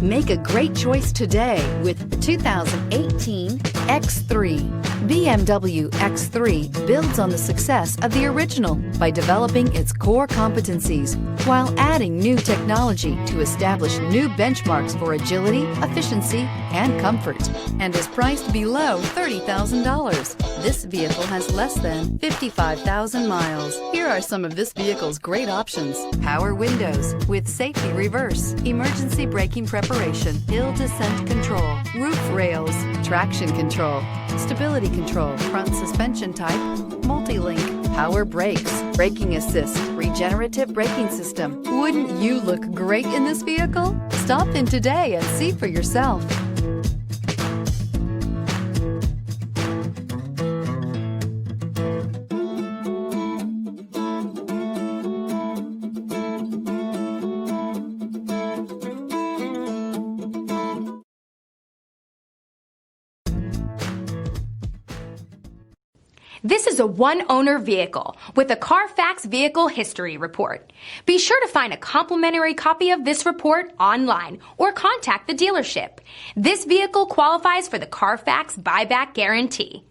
Make a great choice today with the 2018 X3. BMW X3 builds on the success of the original by developing its core competencies while adding new technology to establish new benchmarks for agility, efficiency, and comfort, and is priced below $30,000. This vehicle has less than 55,000 miles. Here are some of this vehicle's great options: power windows with safety reverse, emergency braking preparation, hill descent control, roof rails, traction control, stability control, front suspension type, multi-link, power brakes, braking assist, regenerative braking system. Wouldn't you look great in this vehicle? Stop in today and see for yourself. This is a one-owner vehicle with a CARFAX Vehicle History Report. Be sure to find a complimentary copy of this report online or contact the dealership. This vehicle qualifies for the CARFAX Buyback Guarantee.